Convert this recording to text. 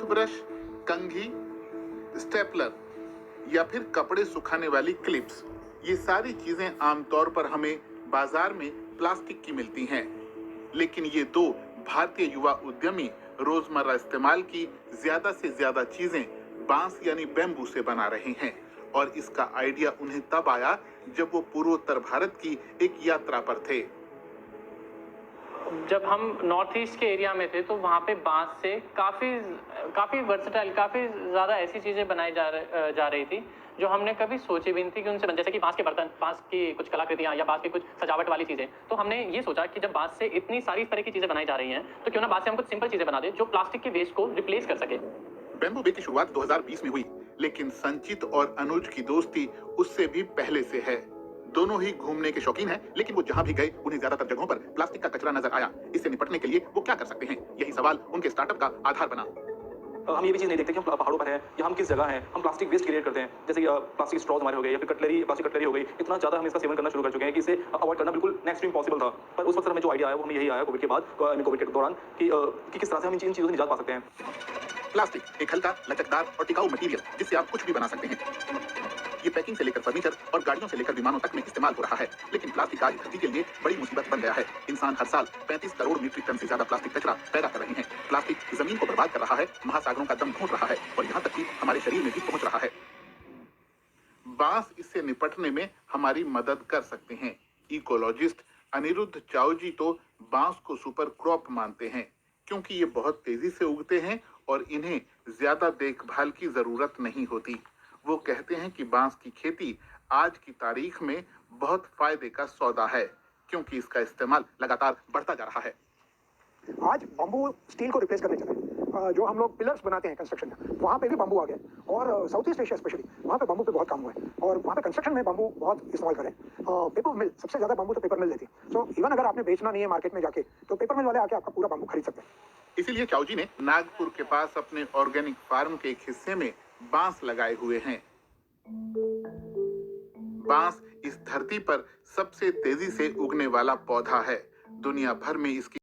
Toothbrush, कंघी, stapler या फिर कपड़े सुखाने वाली क्लिप्स, ये सारी चीजें आमतौर पर हमें बाजार में प्लास्टिक की मिलती हैं। लेकिन ये दो भारतीय युवा उद्यमी रोजमर्रा इस्तेमाल की ज्यादा से ज्यादा चीजें बांस यानी बैम्बू से बना रहे हैं। और इसका आइडिया उन्हें तब आया जब वो पूर्वोत्तर भारत की एक यात्रा पर थे। जब हम नॉर्थ ईस्ट के एरिया में थे तो वहाँ पे बांस से काफ़ी वर्सेटाइल, काफ़ी ज़्यादा ऐसी चीज़ें बनाई जा रही थी जो हमने कभी सोची भी नहीं थी कि उनसे बन, जैसे कि बांस के बर्तन, बांस की कुछ कलाकृतियाँ या बांस की कुछ सजावट वाली चीज़ें। तो हमने ये सोचा कि जब बांस से इतनी सारी इस तरह की चीज़ें बनाई जा रही हैं तो क्यों ना बांस से हम कुछ सिंपल चीज़ें बना दें जो प्लास्टिक के वेस्ट को रिप्लेस कर सके। बैम्बू बे की शुरुआत 2020 में हुई, लेकिन संचित और अनुज की दोस्ती उससे भी पहले से है। दोनों ही घूमने के शौकीन हैं, लेकिन वो जहां भी गए उन्हें ज्यादातर जगहों पर प्लास्टिक का कचरा नजर आया। इससे निपटने के लिए वो क्या कर सकते हैं, यही सवाल उनके स्टार्टअप का आधार बना। हम ये भी चीज़ नहीं देखते कि हम पहाड़ों पर हैं या हम किस जगह हैं, हम प्लास्टिक वेस्ट क्रिएट करते हैं। जैसे प्लास्टिक स्ट्रॉज हमारे हो गए या फिर प्लास्टिक कटलरी हो गई। इतना ज़्यादा हम इसका सेवन करना शुरू कर चुके हैं कि इसे अवॉइड करना बिल्कुल नेक्स्ट टू इम्पॉसिबल था। पर उस वक्त हमें जो आइडिया आया वो हमें यही आया कोविड के बाद, कोविड के दौरान कि किस तरह से हम इन चीज़ों से निजात पा सकते हैं। प्लास्टिक एक हल्का, लचकदार और टिकाऊ मटेरियल जिससे आप कुछ भी बना सकते हैं। ये पैकिंग से लेकर फर्नीचर और गाड़ियों से लेकर विमानों तक में इस्तेमाल हो रहा है। लेकिन प्लास्टिक आज धरती के लिए बड़ी मुसीबत बन गया है। इंसान हर साल 35 करोड़ मीट्रिक टन से ज्यादा प्लास्टिक कचरा पैदा कर रहे हैं। प्लास्टिक जमीन को बर्बाद कर रहा है, महासागरों का दम घोंट रहा है और यहाँ तक कि हमारे शरीर में भी पहुंच रहा है। बांस इससे निपटने में हमारी मदद कर सकते हैं। इकोलॉजिस्ट अनिरुद्ध चाओ जी तो बांस को सुपर क्रॉप मानते हैं, क्योंकि ये बहुत तेजी से उगते हैं और इन्हें ज्यादा देखभाल की जरूरत नहीं होती। वो कहते हैं कि बांस की खेती आज की तारीख में बहुत फायदे का सौदा है, क्योंकि इसका इस्तेमाल लगातार बढ़ता जा रहा है। आज बम्बू स्टील को रिप्लेस करने चले। जो हम लोग पिलर्स बनाते हैं कंस्ट्रक्शन में, वहाँ पे भी बम्बू आ गया। और साउथ ईस्ट एशिया स्पेशली वहाँ पे बम्बू पे बहुत काम हुआ है और वहाँ पे कंस्ट्रक्शन में बम्बू बहुत इस्तेमाल करें। पेपर मिल, सबसे ज़्यादा बम्बू तो पेपर मिल देती है। सो इवन अगर आपने बेचना नहीं है मार्केट में जाके, तो पेपर मिल वाले आके आपका पूरा बम्बू खरीद सकते हैं। इसीलिए चाओ जी ने नागपुर के पास अपने ऑर्गेनिक फार्म के एक हिस्से में बांस लगाए हुए हैं। बांस इस धरती पर सबसे तेजी से उगने वाला पौधा है। दुनिया भर में इसकी